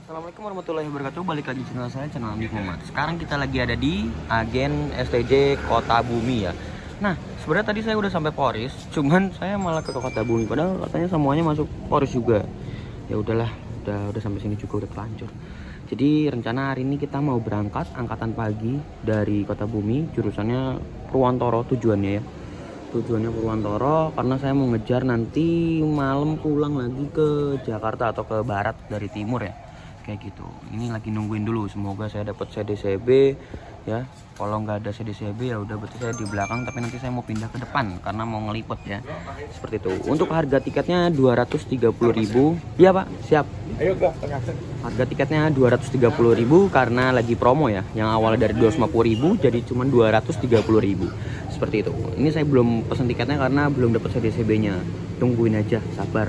Assalamualaikum warahmatullahi wabarakatuh. Balik lagi channel saya, channel Amik Muhammad. Sekarang kita lagi ada di agen STJ Kota Bumi ya. Nah, sebenarnya tadi saya udah sampai Poris, cuman saya malah ke Kota Bumi. Padahal katanya semuanya masuk Poris juga. Ya udahlah, udah sampai sini juga udah kelanjur. Jadi rencana hari ini kita mau berangkat angkatan pagi dari Kota Bumi, jurusannya Purwantoro tujuannya ya. Tujuannya Purwantoro karena saya mau ngejar nanti malam pulang lagi ke Jakarta atau ke barat dari timur ya. Kayak gitu. Ini lagi nungguin dulu, semoga saya dapat CDCB ya. Kalau nggak ada CDCB ya udah berarti saya di belakang, tapi nanti saya mau pindah ke depan karena mau ngelipet ya. Seperti itu. Untuk harga tiketnya 230.000. Iya, Pak. Siap. Ayo, Kak. Harga tiketnya 230.000 karena lagi promo ya. Yang awalnya dari 250.000 jadi cuma 230.000. Seperti itu. Ini saya belum pesan tiketnya karena belum dapat CDCB-nya. Tungguin aja, sabar.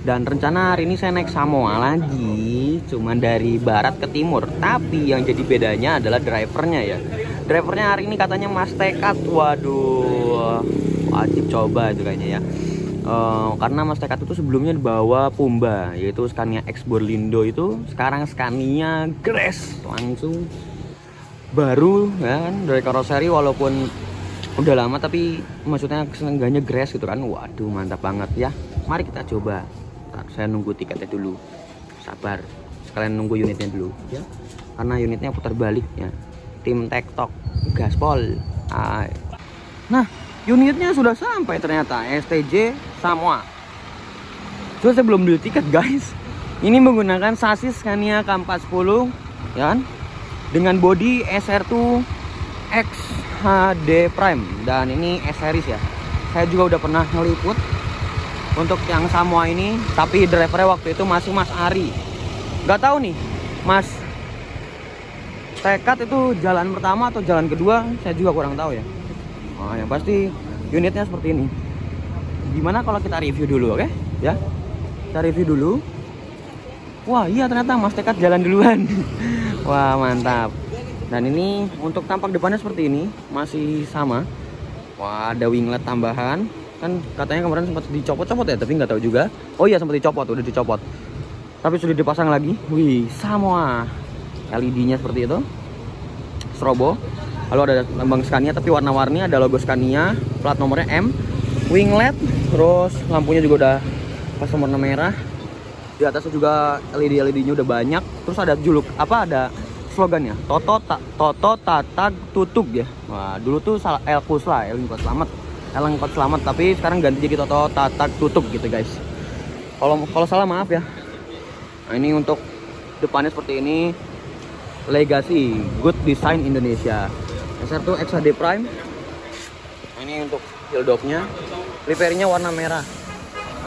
Dan rencana hari ini saya naik Samoa lagi, cuman dari barat ke timur. Tapi yang jadi bedanya adalah drivernya ya. Drivernya hari ini katanya Mas Tekad. Waduh, wajib coba itu kayaknya ya. Karena Mas Tekad itu sebelumnya dibawa Pumba, yaitu Scania X Borlindo itu. Sekarang Scania Grace, langsung baru ya kan, dari karoseri walaupun udah lama tapi maksudnya kesenangannya Grace gitu kan. Waduh, mantap banget ya. Mari kita coba. Saya nunggu tiketnya dulu, sabar, sekalian nunggu unitnya dulu ya, karena unitnya putar balik ya. Tim TikTok gaspol. Nah, unitnya sudah sampai ternyata, STJ Samoa. Cuma saya belum beli tiket guys. Ini menggunakan sasis Scania K410 ya kan, dengan bodi SR2 X HD Prime, dan ini S series ya. Saya juga udah pernah ngeliput untuk yang Samoa ini, tapi drivernya waktu itu masih Mas Ari. Nggak tahu nih, Mas Tekad itu jalan pertama atau jalan kedua, saya juga kurang tahu ya. Nah, yang pasti unitnya seperti ini. Gimana kalau kita review dulu, oke? Ya, kita review dulu. Wah, iya ternyata Mas Tekad jalan duluan. Wah, mantap. Dan ini untuk tampak depannya seperti ini, masih sama. Wah, ada winglet tambahan. Kan katanya kemarin sempat dicopot-copot ya, tapi nggak tahu juga. Oh iya, sempat dicopot, udah dicopot, tapi sudah dipasang lagi. Wih, Samoa. LED-nya seperti itu, strobo. Lalu ada lambang Scania tapi warna-warni, ada logo Scania, plat nomornya M, winglet, terus lampunya juga udah pas warna merah. Di atasnya juga LED-nya udah banyak. Terus ada ada slogannya, Toto Tatag Tutug ya. Wah, dulu tuh salah Elkus lah, Elingkot Selamat, tapi sekarang ganti jadi Toto Tatag Tutug gitu guys. Kalau salah maaf ya. Nah, ini untuk depannya seperti ini, Legacy Good Design Indonesia, SR2 X HD Prime. Nah, ini untuk hildoknya, liverinya warna merah,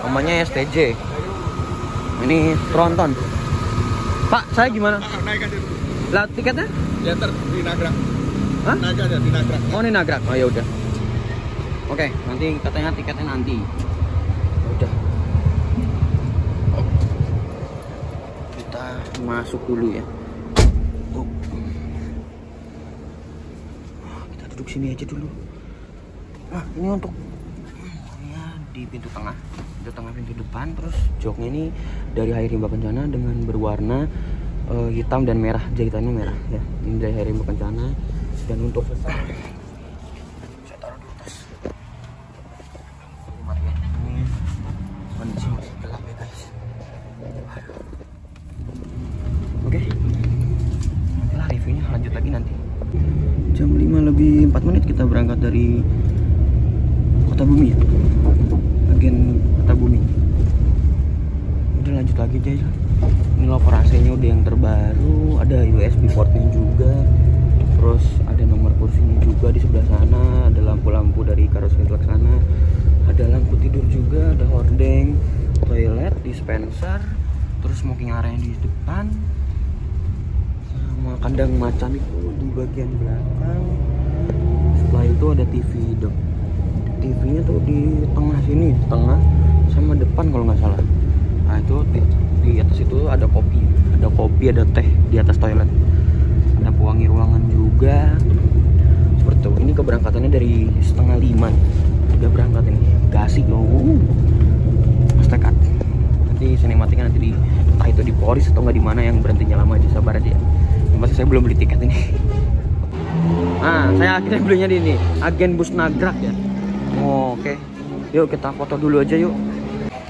namanya STJ. Ini tronton. Pak, saya gimana? Naik aja. Lah tiketnya? Diantar di Nagrak. Hah? Naik aja di Nagrak. Oh, ini Nagrak. Oh ya udah. Oke, nanti katanya tiketnya nanti. Udah. Kita masuk dulu ya. Kita duduk sini aja dulu. Nah, ini untuk ya di pintu tengah pintu depan. Terus joknya ini dari Hai Rimba Kencana dengan berwarna hitam dan merah, jahitannya merah ya. Ini dari Hai Rimba Kencana. Dan untuk lanjut lagi nanti. Jam 5 lebih 4 menit kita berangkat dari Kota Bumi ya. Agen Kota Bumi. Udah lanjut lagi aja ya. Ini loper AC-nya udah yang terbaru, ada USB portnya juga. Terus ada nomor kursinya juga di sebelah sana, ada lampu-lampu dari karoseri sana, ada lampu tidur juga. gandeng toilet, dispenser, terus smoking area di depan, sama kandang macan itu di bagian belakang. Setelah itu ada TV dong. TV-nya tuh di tengah sini, tengah sama depan kalau nggak salah. Nah itu di atas itu ada kopi, ada teh di atas toilet. Ada pewangi ruangan juga. Seperti itu. Ini keberangkatannya dari 4:30. Udah berangkat ini. Gak asik loh. Mas tekad. Nanti sinematiknya nanti di entah itu di Poris atau nggak di mana yang berhentinya lama aja, sabar aja. Yang pasti saya belum beli tiket ini. Nah, saya akhirnya belinya di ini, Agen Bus Nagrak ya. Oh, oke. Yuk kita foto dulu aja yuk.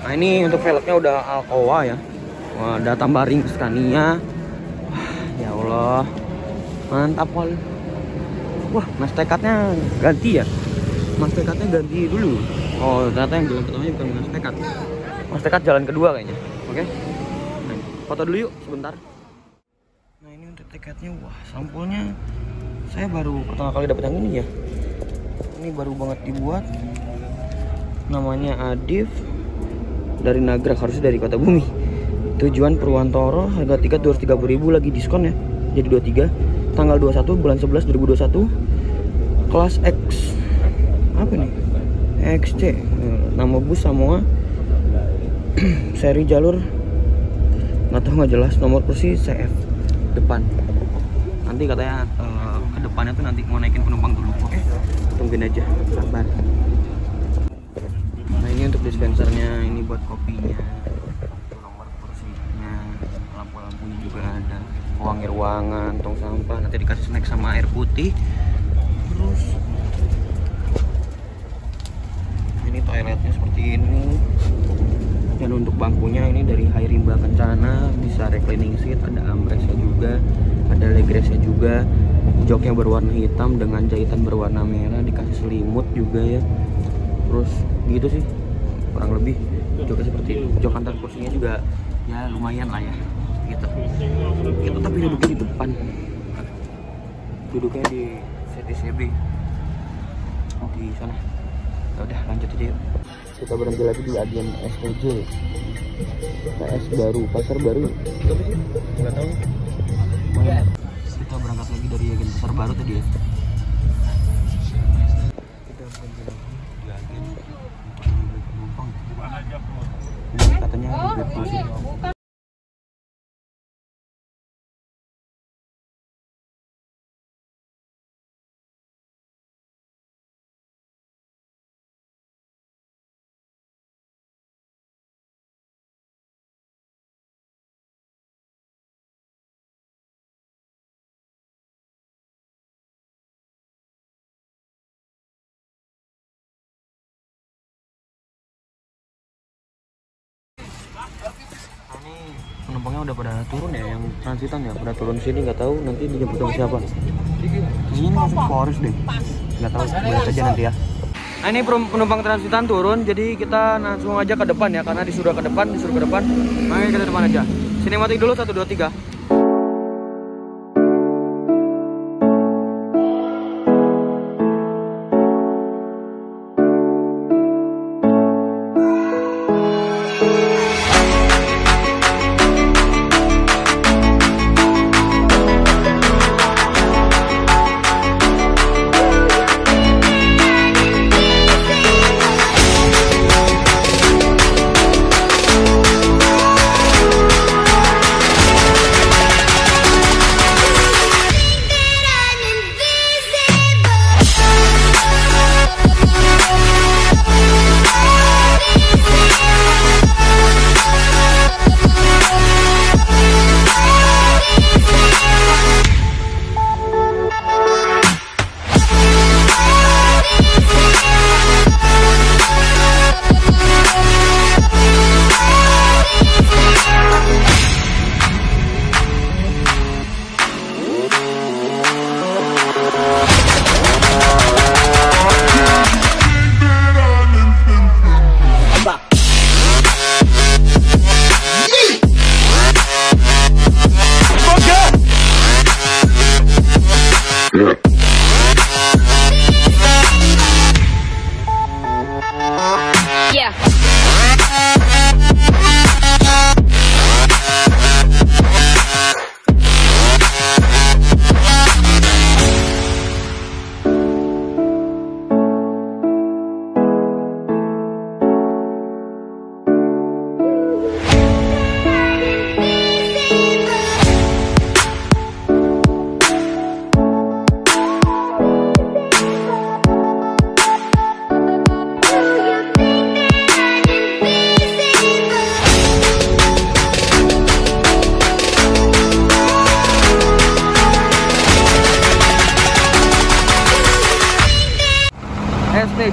Nah, ini untuk velgnya udah Alcoa ya. Wah, ada tambah ring Scania. Wah, ya Allah. Mantap kali. Wah, mas tekadnya ganti ya. Mas tekadnya ganti dulu. Oh, ternyata yang jalan pertamanya bukan mas tekad. Mas tekad jalan kedua kayaknya. Oke. Nah, foto dulu yuk sebentar. Nah, ini untuk tiketnya. Wah, sampulnya saya baru pertama kali dapat yang ini ya. Ini baru banget dibuat. Namanya Adif. Dari Nagrak, harusnya dari Kota Bumi. Tujuan Purwantoro, harga tiket 230.000, lagi diskon ya. Jadi 23. Tanggal 21 bulan 11 2021. Kelas X. Apa nih? XC. Nama bus Samoa. Seri jalur nggak tahu, nggak jelas. Nomor kursi CF depan. Nanti katanya ke depannya tuh nanti mau naikin penumpang dulu. Oke, tungguin aja, sabar. Nah, ini untuk dispensernya, ini buat kopinya, nomor kursinya, lampu-lampunya juga ada, pewangi ruangan, tong sampah, nanti dikasih snack sama air putih. Terus ini toiletnya seperti ini. Dan untuk bangkunya ini dari Hai Rimba Kencana, bisa reclining seat, ada armrestnya juga, ada legressnya juga. Joknya berwarna hitam dengan jahitan berwarna merah, dikasih selimut juga ya. Terus gitu sih kurang lebih joknya seperti itu. Jok antar kursinya juga ya lumayan lah ya gitu. Kita tapi duduknya di depan, duduknya di CTCB di sana. Ya udah lanjut aja yuk. Kita berhenti lagi di Agen STJ, PS baru, pasar baru. Nggak tahu. Kita berangkat lagi dari Agen pasar baru tadi ya. Kita berhenti lagi di Agen untuk mengambil penumpang. Ini katanya ada masih. Ini penumpangnya udah pada turun ya, yang transitan ya, pada turun sini, nggak tahu nanti dijemput sama siapa. Ini masuk Poris deh, nggak tahu, lihat aja nanti ya. Nah, ini penumpang transitan turun, jadi kita langsung aja ke depan ya, karena disuruh ke depan. Makanya kita depan aja. Sinematik dulu 1 2 3.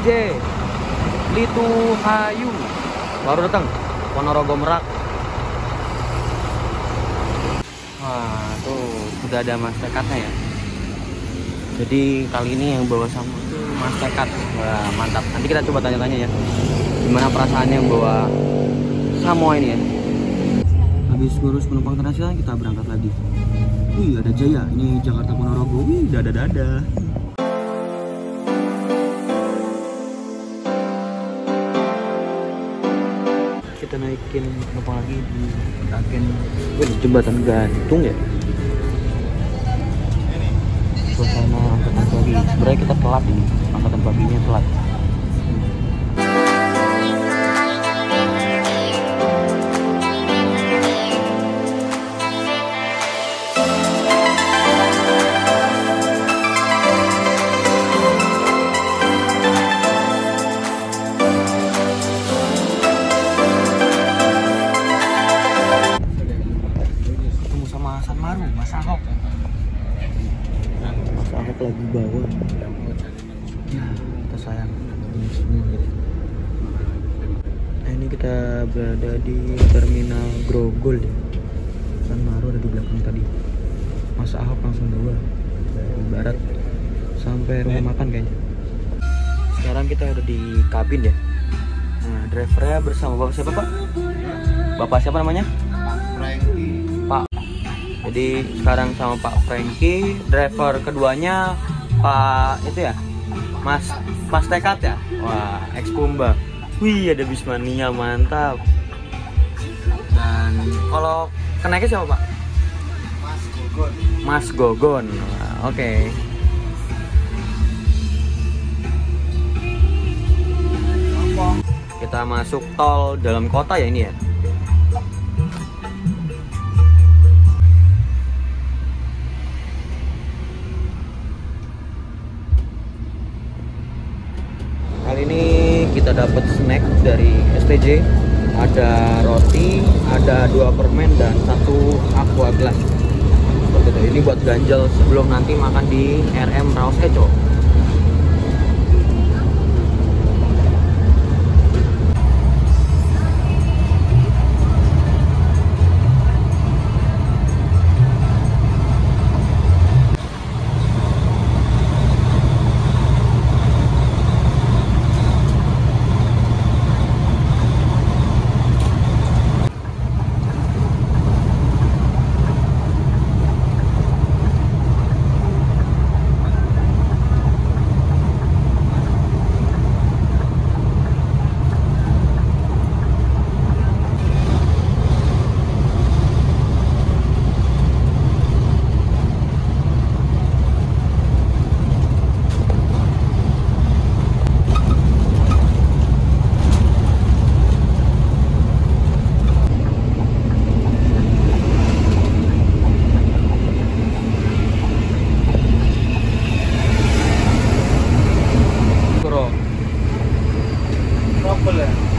DJ Litu Hayu baru datang Ponorogo Merak. Wah, tuh sudah ada mas tekadnya ya. Jadi kali ini yang bawa sama itu mas tekad. Wah, mantap. Nanti kita coba tanya-tanya ya. Gimana perasaannya bawa Samoa ini ya. Habis ngurus penumpang internasional kita berangkat lagi. Wih, ada Jaya. Ini Jakarta Ponorogo. Wih, dada-dada. Kita naikin penumpang lagi di agen jembatan gantung ya. Suasana angkatan pagi. Sebenarnya kita telat ini, angkatan paginya telat. Mas Ahok lagi bawa ya, kita sayang ini semua gitu. Nah, ini kita berada di terminal Grogol ya. San Maru ada di belakang tadi. Mas Ahok langsung bawa dari barat sampai rumah makan kayaknya. Sekarang kita udah di kabin ya. Nah, drivernya bersama bapak siapa pak? Bapak siapa namanya? Pak. Jadi sekarang sama Pak Franky, driver keduanya Pak itu ya, Mas Tekad ya. Wah, ex Pumba. Wih, ada Bismania mantap. Dan kalau kenaiknya siapa Pak? Mas Gogon. Mas Gogon. Oke. Okay. Kita masuk tol dalam kota ya ini ya. Kali ini kita dapat snack dari STJ, ada roti, ada 2 permen dan 1 aqua gelas. Seperti itu. Ini buat ganjel sebelum nanti makan di RM Raos Eco.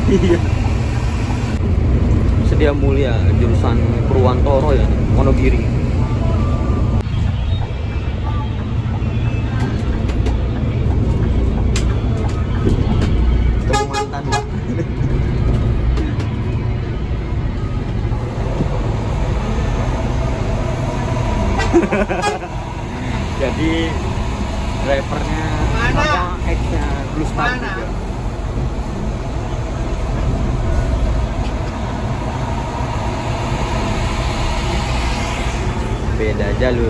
Iya. Sedia Mulia jurusan Purwantoro ya, Wonogiri. Mantan. Jadi drivernya apa ex-nya Blue Star juga. Beda jalur.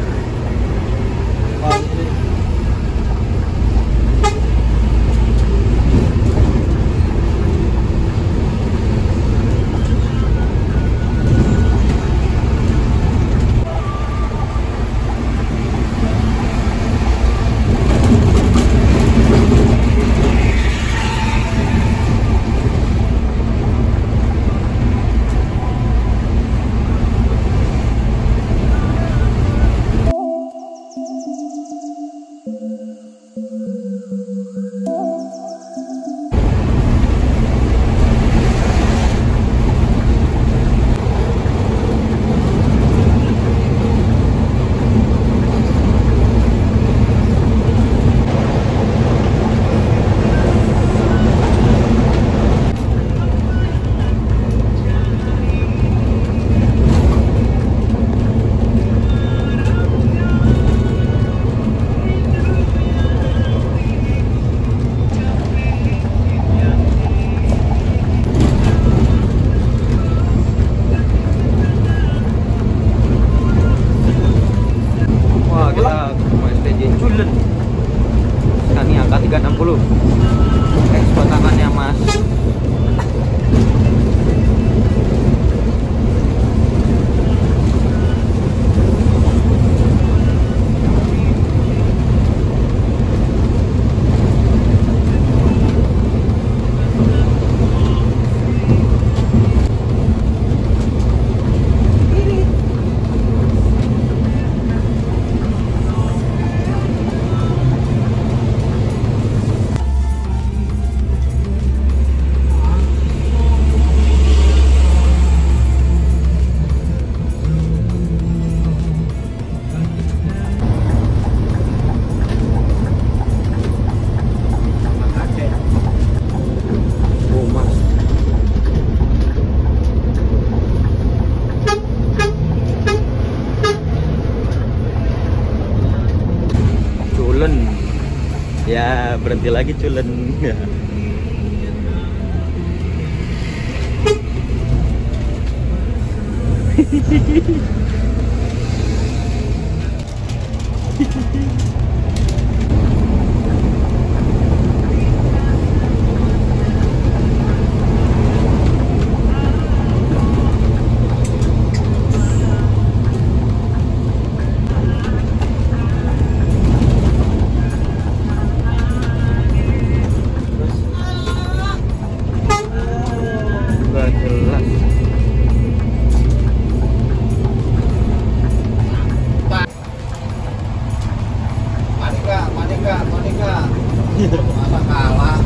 berhenti lagi culen. Gak jelas. Monika. Masa kalah.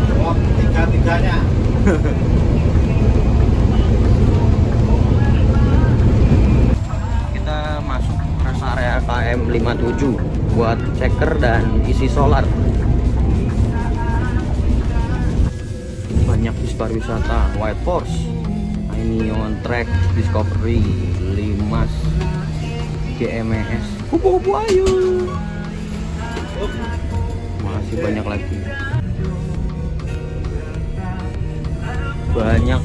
Jawab tiga-tiganya. Kita masuk rest area KM 57 buat checker dan isi solar. Banyak bis pariwisata, White Force, ini on track, Discovery, Limas, GMS, kupu-kupu ayo. Masih banyak lagi. Banyak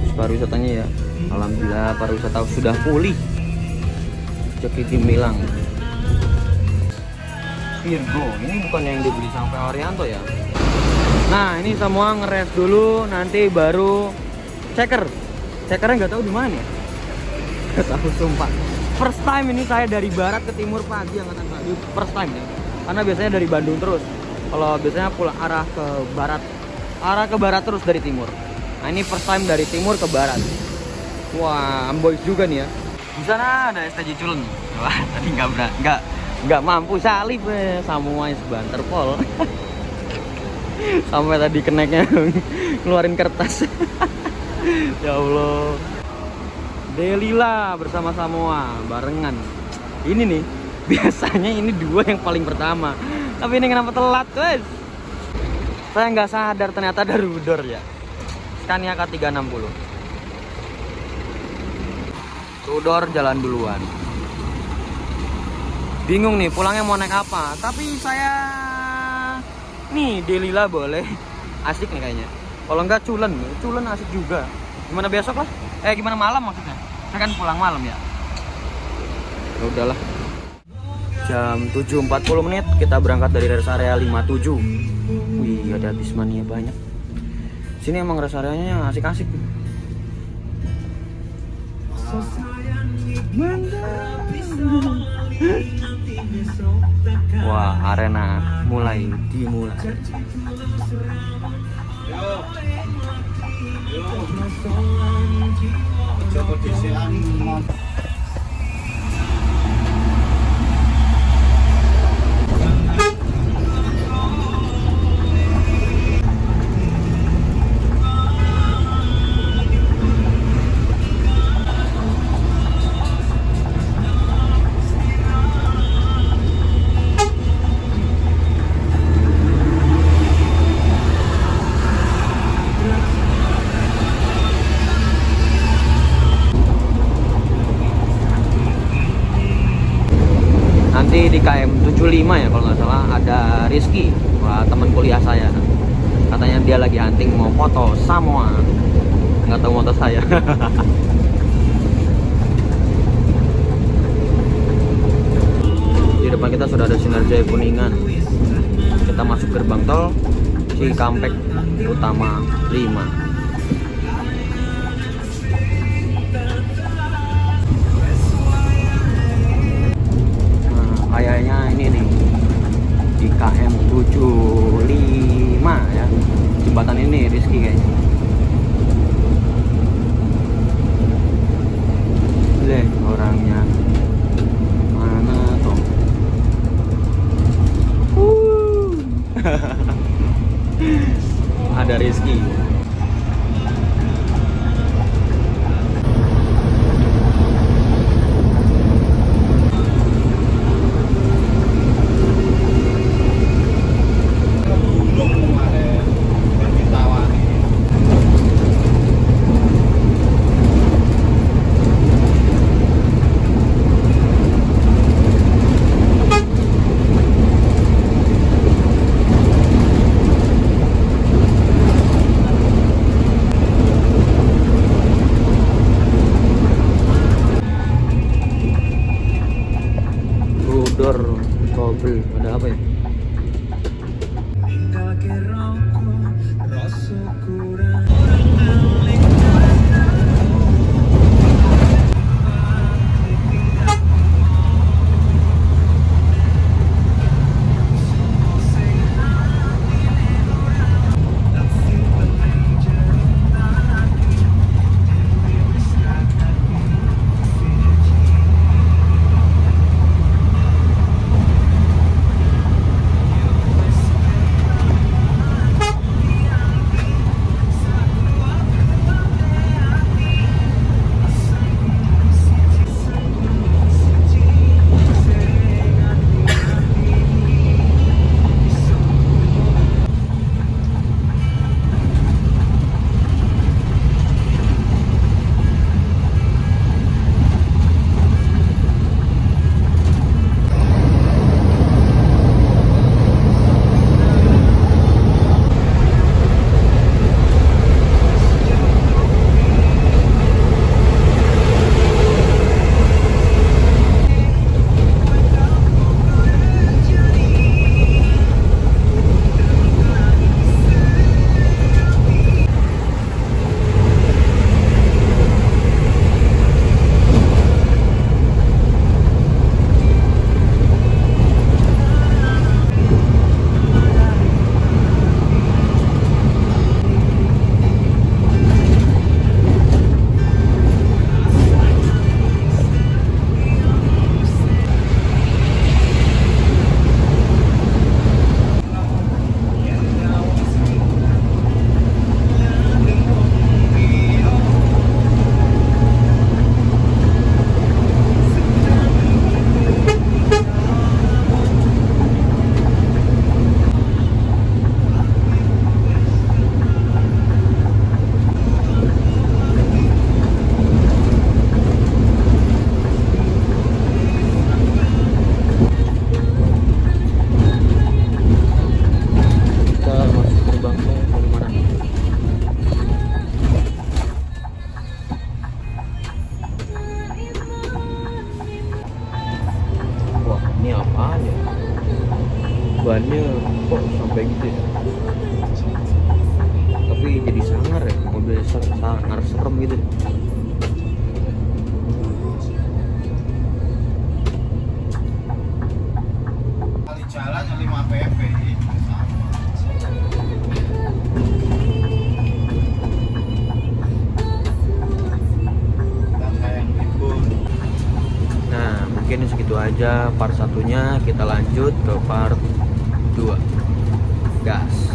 bis pariwisatanya ya. Alhamdulillah pariwisata sudah pulih. Rezeki gemilang. Virgo, ini bukan yang dibeli sampai Orianto ya. Nah ini semua ngeres dulu, nanti baru checker. Checkernya nggak tahu di mana ya. Nggak tahu sumpah. First time ini saya dari barat ke timur pagi angkatan pagi. First time ya. Karena biasanya dari Bandung terus. Kalau biasanya pulang arah ke barat terus dari timur. Nah ini first time dari timur ke barat. Wah, amboys juga nih ya. Di sana ada STJ Culen. Wah, tadi nggak mampu salib semua sebanter pol. Sampai tadi keneknya ngeluarin kertas. Ya Allah. Delila bersama Samoa barengan. Ini nih, biasanya ini dua yang paling pertama. Tapi ini kenapa telat, guys? Saya nggak sadar ternyata ada rudor ya. Scania K360. Rudor jalan duluan. Bingung nih pulangnya mau naik apa. Tapi saya nih Delila boleh. Asik nih kayaknya. Kalau enggak Culen asik juga. Gimana besok lah? Gimana malam maksudnya? Saya kan pulang malam ya. Ya udahlah. Jam 7.40 menit kita berangkat dari rest area 57. Wih, ada bis mania banyak. Sini emang rest areanya asik-asik. Wah, arena dimulai. Nanti di KM 75 ya kalau nggak salah ada Rizky, teman kuliah saya. Katanya dia lagi hunting mau foto Samoa. Nggak tahu moto saya. Di depan kita sudah ada Sinarjaya Kuningan. Kita masuk gerbang tol Cikampek Utama 5. Kayaknya ini nih di KM 75 ya, jembatan ini Rizky kayaknya. Leh, orangnya mana tuh? Ada Rizky. ngerasa serem gitu. Kali jalan 5 pp sama. Dan sayang libur. Nah, mungkin segitu aja part satunya, kita lanjut ke part 2. Gas.